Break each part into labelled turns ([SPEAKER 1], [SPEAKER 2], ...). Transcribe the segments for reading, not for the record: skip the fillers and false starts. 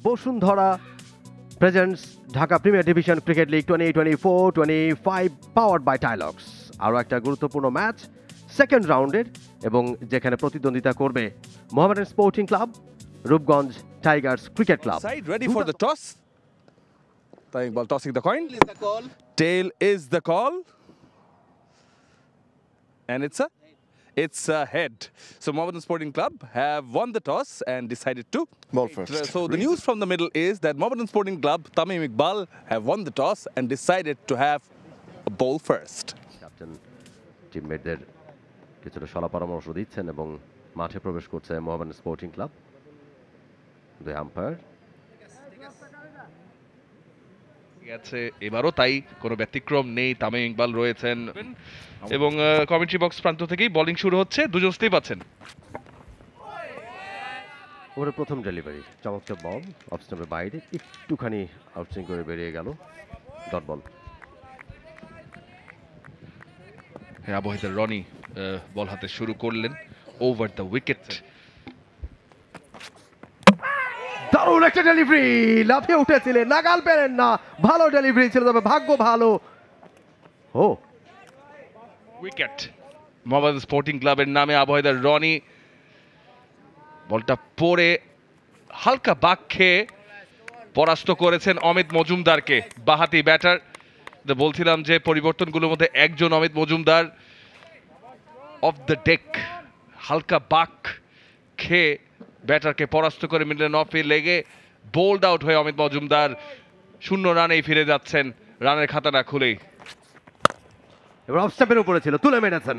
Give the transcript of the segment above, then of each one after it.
[SPEAKER 1] Bashundhara presents Dhaka premier division cricket league 2024-25 powered by টাইলক্স। আরও একটা গুরুত্বপূর্ণ ম্যাচ সেকেন্ড রাউন্ডের, এবং যেখানে প্রতিদ্বন্দ্বিতা করবে Mohammedan sporting club, Rupganj Tigers cricket club.
[SPEAKER 2] Ready for the toss. Taiming Iqbal tossing the coin. Tail is the call. And it's a head. So Mohammedan Sporting Club have won the toss and decided to
[SPEAKER 3] ball first.
[SPEAKER 2] So the news from the middle is that Mohammedan Sporting Club, Taiming Iqbal, have won the toss and decided to have a ball first.
[SPEAKER 1] Captain টিমমেটদের কিছুটা সলা পরামর্শ দিচ্ছেন এবং মাঠে প্রবেশ করছে Mohammedan sporting club. দুই আম্পায়ার
[SPEAKER 4] গেছে এবারও, তাই কোনো ব্যতিক্রম নেই। তামিম ইকবাল রয়েছেন এবং কমেন্ট্রি বক্স প্রান্ত থেকেই বোলিং শুরু হচ্ছে। দুজন স্লিপ আছেন।
[SPEAKER 1] ওর প্রথম ডেলিভারি চমৎকার বল, অফ স্টাম্পের বাইরে একটুখানি আউটসুইং করে বেরিয়ে গেল, ডট বল।
[SPEAKER 4] আবহাওয়ার রনি বল হাতে শুরু করলেন ওভার দ্য উইকেট।
[SPEAKER 1] দারুণ একটা ডেলিভারি, লাফিয়ে উঠেছিলেন, নাগাল পেলেন না। ভালো ডেলিভারি ছিল, তবে ভাগ্য ভালো। ও
[SPEAKER 4] উইকেট মোহামেডান স্পোর্টিং ক্লাবের নামে। আবহাওয়ার রনি বলটা পড়ে হালকা বাঁক খেয়ে পরাস্ত করেছেন অমিত মজুমদারকে, বাহাতি ব্যাটার। বলছিলাম যে পরিবর্তনগুলোর মধ্যে একজন Amit Majumdar of the deck হালকা বাঁক খেয়ে ব্যাটারকে পরাস্ত করে মিডল অফে লেগে বোল্ড আউট হয়ে অমিত মজুমদার 0 রানেই ফিরে যাচ্ছেন, রানের খাতাটা খুলেই।
[SPEAKER 1] এবার অফ স্টাম্পের উপরে ছিল, তুলে মেরেছেন।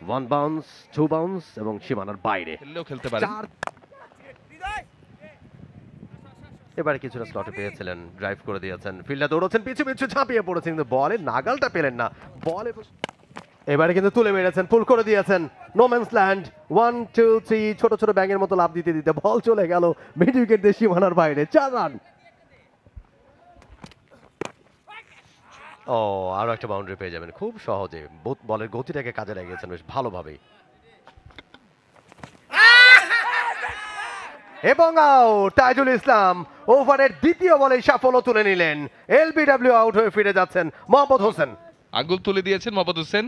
[SPEAKER 1] 1 বাউন্স, 2 বাউন্স এবং সীমানার বাইরে।
[SPEAKER 4] খেললেও খেলতে পারে।
[SPEAKER 1] এবারে কিছুটা স্লটে পেয়েছিলেন, ড্রাইভ করে দিয়েছেন, ফিল্ডার দৌড়াচ্ছেন, পিছু পিছু ঝাঁপিয়ে পড়েছেন, কিন্তু বলের নাগালটা পেলেন না। বলে এবারে কিন্তু তুলে মেরেছেন, পুল করে দিয়েছেন। নো ম্যানস ল্যান্ড, 1 2 3 ছোট ছোট ব্যাঙের মতো লাফ দিতে দিতে বল চলে গেল মিড উইকেট দিয়ে সীমানার বাইরে, 4 রান। ও আরো একটা বাউন্ডারি পেয়ে যাবেন খুব সহজে। বলের গতিটাকে কাজে লাগিয়েছেন বেশ ভালোভাবেই। এবং আউট, তাইজুল ইসলাম ওভারের দ্বিতীয় বলে সাফল্য তুলে নিলেন। এলবিডব্লিউ আউট হয়ে ফিরে যাচ্ছেন মোহাম্মদ হোসেন।
[SPEAKER 4] আঙ্গুল তুলে দিয়েছেন মোহাম্মদ হোসেন,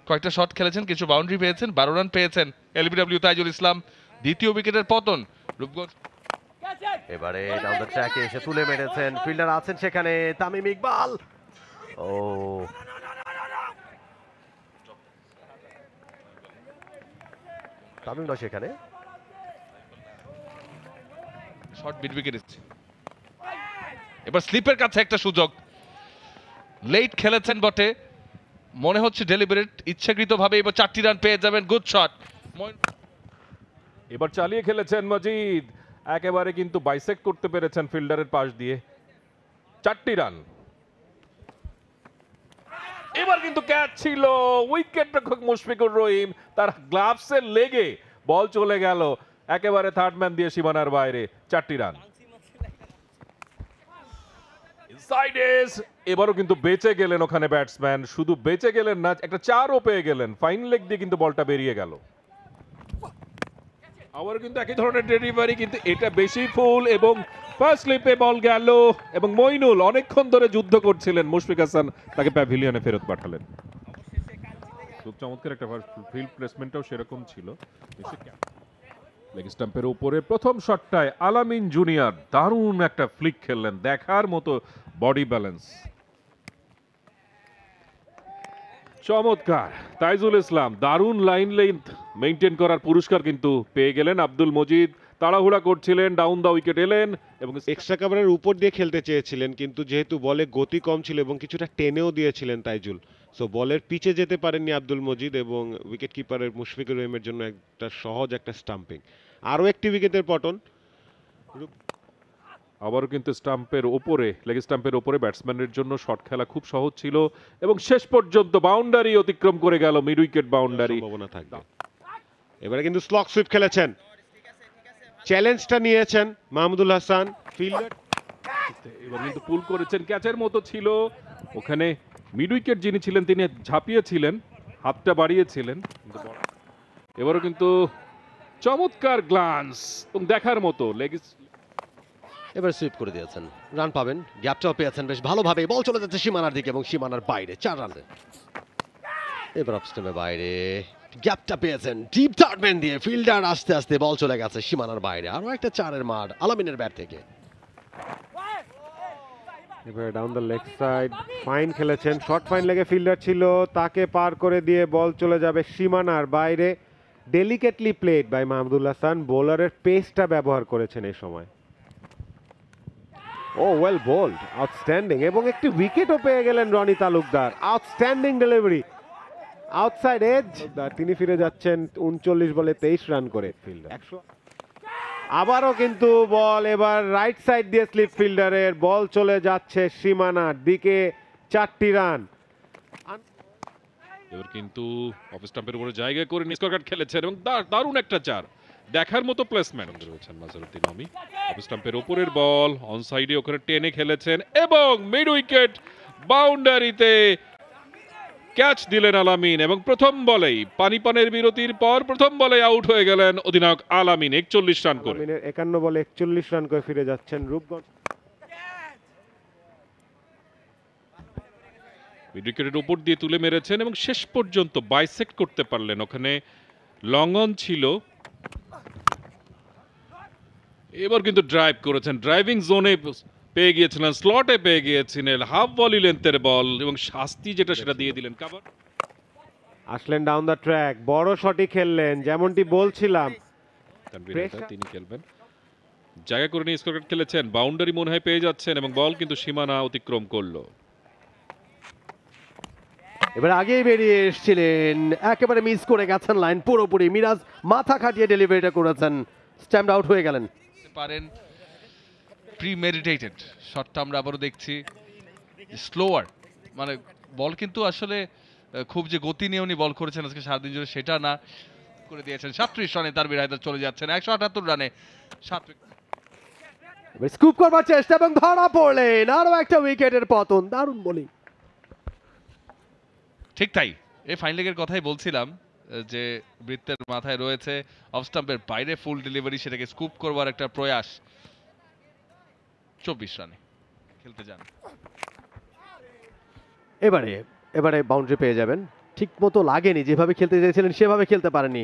[SPEAKER 4] কয়েকটা শট খেলেছেন, কিছু বাউন্ডারি পেয়েছেন, 12 রান পেয়েছেন। এলবিডব্লিউ তাইজুল ইসলাম, দ্বিতীয় উইকেটের পতন। রূপগঞ্জ
[SPEAKER 1] এবারে ডাউন দ্য ট্র্যাকে এসে তুলে মেরেছেন, ফিল্ডার আছেন সেখানে, তামিম ইকবাল। ও তামিম না সেখানে,
[SPEAKER 4] শট মিড উইকেট। এবার স্লিপের কাছে একটা সুযোগ, লেট খেলেছেন বটে, মনে হচ্ছে ডেলিভারেট ইচ্ছাকৃতভাবে। এবার 4টি রান পেয়ে যাবেন, গুড শট।
[SPEAKER 5] এবার চালিয়ে খেলেছেন মজিদ, একেবারে কিন্তু বাইসেক্ট করতে পেরেছেন ফিল্ডারের পাশ দিয়ে, 4টি রান। এবার কিন্তু ক্যাচ ছিল, উইকেট রক্ষক মুশফিকুর রহিম, তার গ্লাভসে লেগে বল চলে গেল একেবারে থার্ড ম্যান দিয়ে সীমানার বাইরে, 4টি রান। এবারও কিন্তু বেঁচে গেলেন ওখানে ব্যাটসম্যান, শুধু বেঁচে গেলেন না, একটা 4ও পেয়ে গেলেন, ফাইন লেগ দিয়ে কিন্তু বলটা বেরিয়ে গেল। আবার কিন্তু একই ধরনের ডেলিভারি, কিন্তু এটা বেশি ফুল এবং ফার্স্ট স্লিপে বল গেল, এবং মইনুল অনেকক্ষণ ধরে যুদ্ধ করছিলেন, মুশফিক হাসান তাকে প্যাভিলিয়নে ফেরত পাঠালেন। খুব চমৎকার একটা ফিল্ড প্লেসমেন্টটাও সেরকম ছিল। লেগ স্টাম্পের উপরে প্রথম শটটায় আলামিন জুনিয়র দারুণ একটা ফ্লিক খেললেন, দেখার মতো বডি ব্যালেন্স, চমৎকার। তাইজুল ইসলাম দারুণ লাইন লেন্থ মেইনটেইন করার পুরস্কার কিন্তু পেয়ে গেলেন। আব্দুল মজিদ তাড়াহুড়া করছিলেন, ডাউন দা উইকেট এলেন এবং
[SPEAKER 6] এক্সট্রা কাভারের উপর দিয়ে খেলতে চেয়েছিলেন, কিন্তু যেহেতু বলে গতি কম ছিল এবং কিছুটা টেনেও দিয়েছিলেন তাইজুল, সো বলের পিছে যেতে পারেননি আব্দুল মজিদ, এবং উইকেট কিপারের মুশফিকুর রহিমের জন্য একটা সহজ একটা স্টাম্পিং, আরও একটি উইকেটের পতন।
[SPEAKER 5] আবারও কিন্তু স্টাম্পের ওপরে, লেগ স্টাম্পের ওপরে ব্যাটসম্যানের জন্য শট খেলা খুব সহজ ছিল, এবং শেষ পর্যন্ত বাউন্ডারি অতিক্রম করে গেল, মিড উইকেট বাউন্ডারি।
[SPEAKER 6] সম্ভাবনা থাকবে। এবারে কিন্তু স্লগ সুইপ খেলেছেন, চ্যালেঞ্জটা নিয়েছেন মাহমুদুল হাসান ফিল্ডার।
[SPEAKER 5] এবার কিন্তু পুল করেছেন, ক্যাচের মতো ছিল ওখানে, মিড উইকেট যিনি ছিলেন তিনি ঝাঁপিয়েছিলেন, হাতটা বাড়িয়েছিলেন। এবারও কিন্তু চমৎকার গ্লান্স এবং দেখার মতো লেগ
[SPEAKER 1] এবার সুইপ করে দিয়েছেন, রান পাবেন, গ্যাপটাও পেয়েছেন বেশ ভালোভাবে। বল চলে যাচ্ছে সীমানার দিকে এবং সীমানার বাইরে, 4 রানে। এবার অফ স্টাম্পের বাইরে গ্যাপটা পেয়েছেন ডিপ টার্টম্যান দিয়ে, ফিল্ডার আস্তে আস্তে, বল চলে গেছে সীমানার বাইরে। আরো একটা 4-এর মার আলামিনের ব্যাট থেকে।
[SPEAKER 6] এবারে down the leg side fine খেলেছেন, শর্ট ফাইন লেগে ফিল্ডার ছিল, তাকে পার করে দিয়ে বল চলে যাবে সীমানার বাইরে। Delicately played by Mahmudul Hasan, বোলারের পেসটা ব্যবহার করেছেন এই সময়। ও ওয়েল বোল্ড, আউটস্ট্যান্ডিং, এবং একটি উইকেটও পেয়ে গেলেন Rony Talukdar. Outstanding delivery, outside edge. তিনি ফিরে যাচ্ছেন 39 বলে 23 রান করে। ফিল্ডার আবারও কিন্তু বল এবার রাইট সাইড দিয়ে স্লিপ ফিল্ডারের, বল চলে যাচ্ছে সীমানার দিকে, 4টি রান।
[SPEAKER 5] এবার কিন্তু অফ স্টাম্পের উপরে জায়গা করে স্কোর খেলেছেন এবং দারুণ একটা 4, দেখার মতো প্লেসমেন্ট রয়েছেন মাজারুদ্দিন অমি। অফ স্টাম্পের উপরের বল অন সাইডে ওখানে টেনে খেলেছেন এবং মিড উইকেট বাউন্ডারিতে ক্যাচ দিলেন আলামিন। এবং প্রথম বলেই পানিপানের বিরতির পর প্রথম বলে আউট হয়ে গেলেন অধিনায়ক আলামিন 41 রান করে।
[SPEAKER 6] 51 বলে 41 রান করে ফিরে যাচ্ছেন রূপগঞ্জ।
[SPEAKER 5] মিড উইকেটের উপর দিয়ে তুলে মেরেছেন এবং শেষ পর্যন্ত বাইসেক্ট করতে পারলেন, ওখানে লং অন ছিল। এবার কিন্তু ড্রাইভ করেছেন, ড্রাইভিং জোনে পেয়ে গিয়েছিলেন, স্লটে পেয়ে গিয়েছিলেন, হাফ ভলি লেন্থের বল এবং শাস্তি যেটা সেটা দিয়ে দিলেন। কাভার
[SPEAKER 6] আসলেন ডাউন দ্য ট্র্যাক, বড় শটই খেললেন, যেমনটি বলছিলাম।
[SPEAKER 5] তিনি খেলবেন, জায়গা করে নিয়ে স্কোর খেলেছেন, বাউন্ডারি মনে হয় পেয়ে যাচ্ছেন এবং বল কিন্তু সীমানা অতিক্রম করলো।
[SPEAKER 1] এবার আগেই বেরিয়ে এসেছিলেন, একেবারে মিস করে গেছেন লাইন পুরোপুরি। মিরাজ মাথা খাটিয়ে ডেলিভারিটা করেছেন, স্ট্যাম্প আউট হয়ে গেলেন।
[SPEAKER 4] পারেন প্রিমেডিটেটেড শটটা আমরা আবারও দেখছি, স্লোয়ার, মানে বল কিন্তু আসলে খুব যে গতি নিয়ে উনি বল করেছেন আজকে সারাদিন জুড়ে সেটা না, করে দিয়েছেন। 37 রানে তার হায়দার চলে যাচ্ছেন 178 রানে 7
[SPEAKER 1] এবার স্কুপ করবার চেষ্টা এবং ধরা পড়লেন, আরো একটা উইকেটের পতন। দারুণ বোলিং।
[SPEAKER 4] ঠিক তাই, এই ফাইন লেগের কথাই বলছিলাম যে বৃত্তের মাথায় রয়েছে অফ স্টাম্পের বাইরে ফুল ডেলিভারি, সেটাকে স্কুপ করবার একটা প্রয়াস। 24 রানে খেলতে যান।
[SPEAKER 1] এবারে বাউন্ডারি পেয়ে যাবেন, ঠিক মতো লাগেনি, যেভাবে খেলতে চেয়েছিলেন সেভাবে খেলতে পারেননি।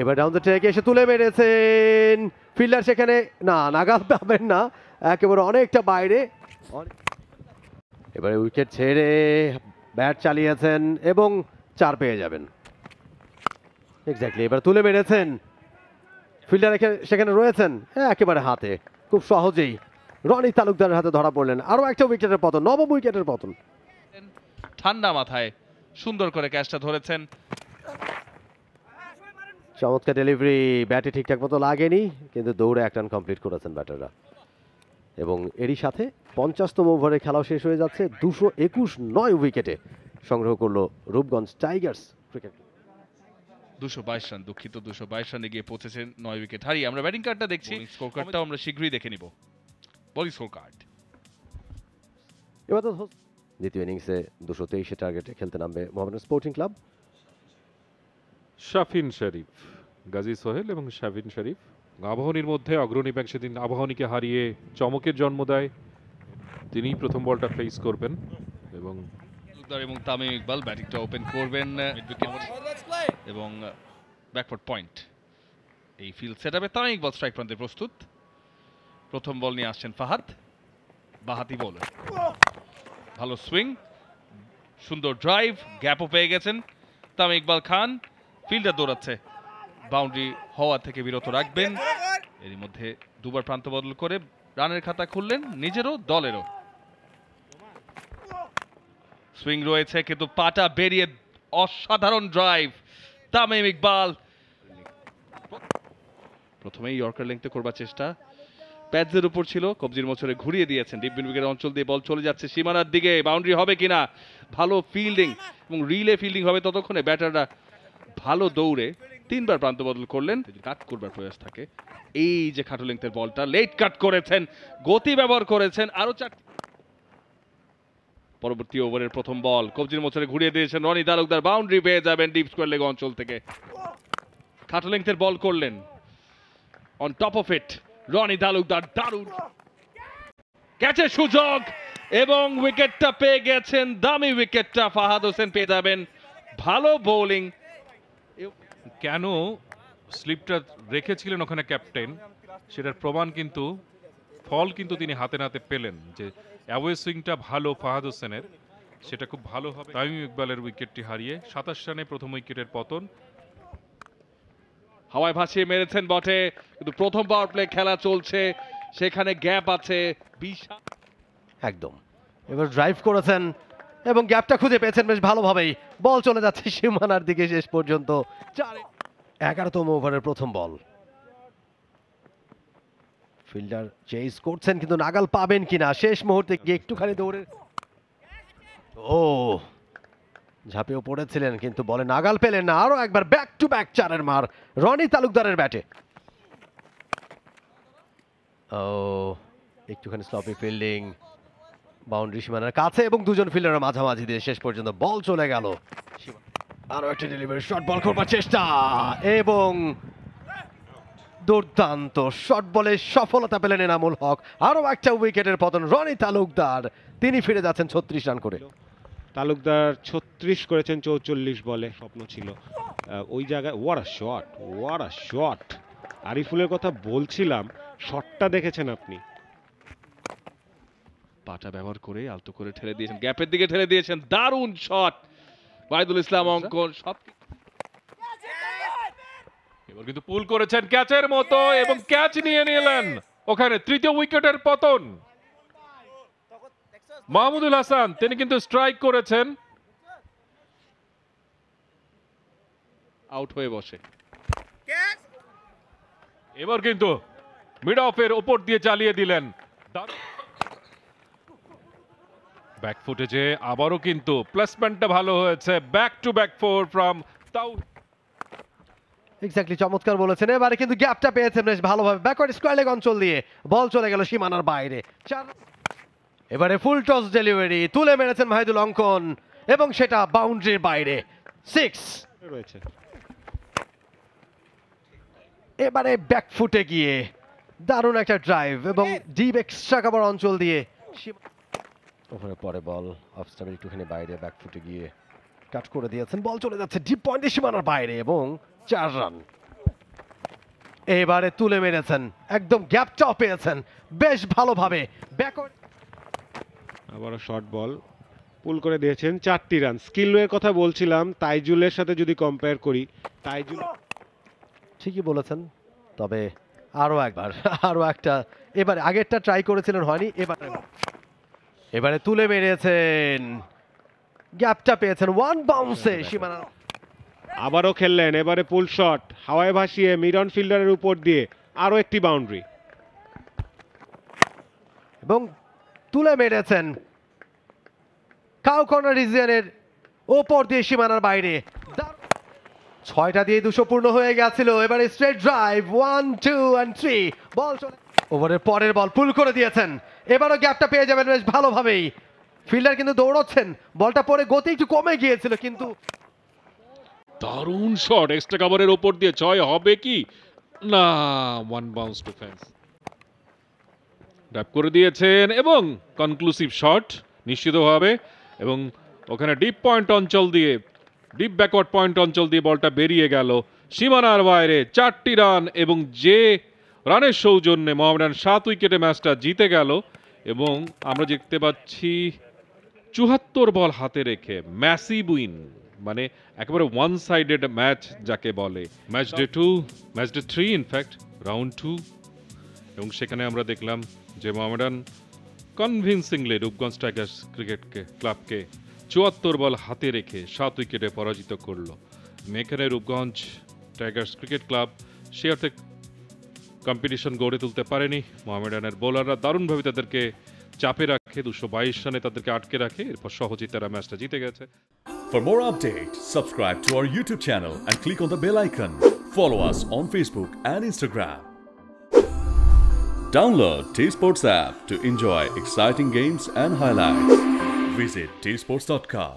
[SPEAKER 1] এবার ডাউন দ্য ট্র্যাকে এসে তুলে মেরেছেন, ফিল্ডার সেখানে না, নাগাল পাবেন না, একেবারে অনেকটা বাইরে। এবারে উইকেট ছেড়ে ব্যাট চালিয়েছেন এবং 4 পেয়ে যাবেন। এক্স্যাক্টলি, এবার তুলে মেরেছেন, ফিল্ডার সেখানে রয়েছেন একেবারে হাতে, খুব সহজেই রনি তালুকদারের হাতে ধরা পড়লেন। আরো একটা উইকেটের পতন, 9ম উইকেটের পতন।
[SPEAKER 4] ঠান্ডা মাথায় সুন্দর করে ক্যাচটা ধরেছেন।
[SPEAKER 1] চমৎকার ডেলিভারি, ব্যাটে ঠিকঠাক মতো লাগেনি, কিন্তু দৌড়ে 1 রান কমপ্লিট করেছেন ব্যাটাররা। এবং এরই সাথে 50তম ওভারে খেলাও শেষ হয়ে যাচ্ছে। 221 9 উইকেটে সংগ্রহ করলো রূপগঞ্জ টাইগার্স ক্রিকেট।
[SPEAKER 4] 222 রান, দুঃখিত, 222 রানে গিয়ে পৌঁছেছেন 9 উইকেট হারিয়ে। আমরা ব্যাটিং কার্ডটা দেখছি, স্কোর কার্ডটাও আমরা শীঘ্রই দেখে নিব। Bowling score card.
[SPEAKER 1] এবার তো দ্বিতীয় ইনিংসে 223 টার্গেটে খেলতে নামবে মোহামেডান স্পোর্টিং ক্লাব।
[SPEAKER 5] শাফিন শরীফ, গাজী সোহেল এবং শাফিন শরীফ আবাহনীর মধ্যে অগ্রণী ব্যাংক সেদিন আবাহনীকে হারিয়ে চমকের জন্ম দেয়। তিনি প্রথম বলটা ফেস করবেন এবং
[SPEAKER 4] তামিম ইকবাল ব্যাটিংটা ওপেন করবেন মিড উইকেট এবং ব্যাকওয়ার্ড পয়েন্ট। এই ফিল্ড সেটআপে তামিম ইকবাল স্ট্রাইক প্রান্তে প্রস্তুত। প্রথম বল নিয়ে আসছেন ফাহাদ, বাহাতি বোলার, ভালো সুইং, সুন্দর ড্রাইভ, গ্যাপও পেয়ে গেছেন তামিম ইকবাল খান। ফিল্ডার দৌড়াচ্ছে, বাউন্ডারি হওয়া থেকে বিরত রাখবেন। এর মধ্যে দুবার প্রান্ত বদল করে রানের খাতা খুললেন নিজেরও দলেরও। সুইং রয়েছে কিন্তু পাটা বেরিয়ে, অসাধারণ ড্রাইভ তামিম ইকবাল। প্রথমেই ইয়র্কার লেংথে করবার চেষ্টা, প্যাডসের উপর ছিল, কবজির মোচরে ঘুরিয়ে দিয়েছেন। ডিপ মিড উইকেটের অঞ্চল দিয়ে বল চলে যাচ্ছে সীমানার দিকে, বাউন্ডারি হবে কিনা। ভালো ফিল্ডিং এবং রিলে ফিল্ডিং হবে ততক্ষণে ব্যাটাররা ভালো দৌড়ে 3বার প্রান্ত বদল করলেন, কাট করবার প্রয়াস থাকে। এই যে খাটো লেংথের বলটা লেট কাট করেছেন, গতি ব্যবহার করেছেন। আরো 4 পরবর্তী ওভারের প্রথম বল কবজির মোচরে ঘুরিয়ে দিয়েছেন রনি তালুকদার, বাউন্ডারি পেয়ে যাবেন ডিপ স্কোয়ার লেগ অঞ্চল থেকে। খাটো লেংথের বল করলেন, on top of it Rony Talukdar দারুণ ক্যাচের সুযোগ এবং উইকেটটা পেয়ে গেছেন, দামি উইকেটটা ফাহাদ হোসেন পেয়ে যাবেন। ভালো বোলিং।
[SPEAKER 5] কেন স্লিপটা রেখেছিলেন ওখানে ক্যাপ্টেন, সেটার প্রমাণ কিন্তু ফল কিন্তু তিনি হাতে নাতে পেলেন, যে অ্যাওয়ে সুইংটা ভালো ফাহাদ হোসেনের, সেটা খুব ভালো হবে। তামিম ইকবালের উইকেটটি হারিয়ে 27 রানে প্রথম উইকেটের পতন।
[SPEAKER 4] হাওয়ায় ভাসিয়ে মেরেছেন বটে, কিন্তু প্রথম পাওয়ার প্লে খেলা চলছে, সেখানে গ্যাপ আছে বিশাল।
[SPEAKER 1] একদম এবার ড্রাইভ করেছেন এবং গ্যাপটা খুঁজে পেয়েছেন বেশ ভালোভাবেই। বল চলে যাচ্ছে সীমানার দিকে শেষ পর্যন্ত। 11তম ওভারের প্রথম বল। ফিল্ডার চেজ করছেন কিন্তু নাগাল পাবেন কিনা, শেষ মুহূর্তে গিয়ে একটুখানি দৌড়ে ঝাঁপিয়েও পড়েছিলেন কিন্তু বলে নাগাল পেলেন না। আরো একবার ব্যাক টু ব্যাক চারের মার রনি তালুকদারের ব্যাটে। একটুখানি স্লপি ফিল্ডিং, বাউন্ডারি সীমানার কাছে এবং দুজন ফিল্ডারের মাঝামাঝি দিয়ে শেষ পর্যন্ত বল চলে গেল। আরো একটা ডেলিভারি শট, বল করবার চেষ্টা এবং দুর্দান্ত শট বলে সফলতা পেলেন এনামুল হক। আরো একটা উইকেটের পতন রনি তালুকদার, তিনি ফিরে যাচ্ছেন 36 রান করে।
[SPEAKER 6] তালুকদার 36 করেছেন 44 বলে, স্বপ্ন ছিল ওই জায়গায়। ওয়াট আ শট, আরিফুলের কথা বলছিলাম, শটটা দেখেছেন আপনি?
[SPEAKER 4] পাটা ব্যবহার করে আলতো করে ঠেলে দিয়েছেন, গ্যাপের দিকে ঠেলে দিয়েছেন, দারুণ শট ওয়াহিদুল ইসলাম অঙ্কন। সব
[SPEAKER 5] এবার কিন্তু পুল করেছেন ক্যাচের মতো এবং ক্যাচ নিয়ে নিলেন। ওখানে তৃতীয় উইকেটের পতন। মাহমুদুল হাসান তিনি কিন্তু স্ট্রাইক করেছেন,
[SPEAKER 4] আউট হয়ে বসে।
[SPEAKER 5] এবার কিন্তু মিড অফের উপর দিয়ে চালিয়ে দিলেন। ব্যাক ফুটেজে আবারও কিন্তু প্লেসমেন্টটা ভালো হয়েছে। ব্যাক টু ব্যাক 4 ফ্রম তাও।
[SPEAKER 1] এক্স্যাক্টলি, চমৎকার বলেছেন। এবারে কিন্তু গ্যাপটা পেয়েছেন বেশ ভালোভাবে ব্যাকওয়ার্ড স্কোয়ার লেগ অঞ্চল দিয়ে, বল চলে গেল সীমানার বাইরে। এবারে ফুল টস ডেলিভারি, তুলে মেরেছেন মাহিদুল অঙ্কন এবং সেটা বাউন্ডারির বাইরে। 6
[SPEAKER 6] রয়েছে।
[SPEAKER 1] এবারে ব্যাক ফুটে গিয়ে দারুণ একটা ড্রাইভ এবং ডিপ এক্সট্রা কভার অঞ্চল দিয়ে ওখানে পরে বল অফ স্টাম্পের একটুখানি বাইরে, ব্যাক ফুটে গিয়ে কাট করে দিয়েছেন, বল চলে যাচ্ছে ডিপ পয়েন্টে সীমানার বাইরে এবং 4 রান। এবারে তুলে মেরেছেন, একদম গ্যাপটাও পেয়েছেন বেশ ভালোভাবে। ব্যাকওয়ার্ড
[SPEAKER 6] আবারও শর্ট বল পুল করে দিয়েছেন, 4টি রান। স্কিলওয়ের কথা বলছিলাম, তাইজুলের সাথে যদি কম্পেয়ার করি, তাইজুল
[SPEAKER 1] ঠিকই বলেছেন, তবে আরো একবার আরো একটা, এবারে আগেরটা ট্রাই করেছিলেন হয়নি, এবারে তুলে মেরেছেন, গ্যাপটা পেয়েছেন ওয়ান বাউন্সে সীমানা।
[SPEAKER 6] আবারও খেললেন, এবারে পুল শট হাওয়ায় ভাসিয়ে মিড অন ফিল্ডারের উপর দিয়ে আরো একটি বাউন্ডারি
[SPEAKER 1] এবং তুলে মেরেছেন কাউ কর্নার রিজিয়নের ওপর দিয়ে সীমানার বাইরে। 6টা দিয়ে 200 পূর্ণ হয়ে গেছিল। এবারে স্ট্রেট ড্রাইভ 1 2 and 3, বল চলে ওভারের পরের বল পুল করে দিয়েছেন। এবারও গ্যাপটা পেয়ে যাবেন বেশ ভালোভাবেই। ফিল্ডার কিন্তু দৌড়চ্ছেন, বলটা পরে গতি একটু কমে গিয়েছিল কিন্তু
[SPEAKER 5] দারুণ শট এক্সট্রা কভারের উপর দিয়ে। 6 হবে কি না, 1 বাউন্স টু ফেন্স। ড্রাইভ করে দিয়েছেন এবং কনক্লুসিভ শট নিশ্চিতভাবে, এবং ওখানে ডিপ পয়েন্ট অঞ্চল দিয়ে, ডিপ ব্যাকওয়ার্ড পয়েন্ট অঞ্চল দিয়ে বলটা বেরিয়ে গেল সীমানার বাইরে। 4টি রান এবং যে রানের সৌজন্যে মোহামেডান 7 উইকেটে ম্যাচটা জিতে গেল। এবং আমরা দেখতে পাচ্ছি 74 বল হাতে রেখে ম্যাসিভ উইন, মানে একেবারে ওয়ান সাইডেড ম্যাচ যাকে বলে। Match day 2, match day 3 in fact, round 2, এবং সেখানে আমরা দেখলাম যে মোহামেডান কনভিনসিংলি রূপগঞ্জ টাইগার্স ক্লাবকে 74 বল হাতে রেখে 7 উইকেটে পরাজিত করলো। এখানে রূপগঞ্জ টাইগার্স ক্রিকেট ক্লাব সে অর্থে কম্পিটিশন গড়ে তুলতে পারেনি। মোহামেডানের বোলাররা দারুণভাবে তাদেরকে চাপে রাখে, 222 রানে তাদেরকে আটকে রাখে, এরপর সহজেই তারা ম্যাচটা জিতে গেছে।
[SPEAKER 3] For more updates, subscribe to our YouTube channel and click on the bell icon. Follow us on Facebook and Instagram. Download T-Sports app to enjoy exciting games and highlights. Visit tsports.com.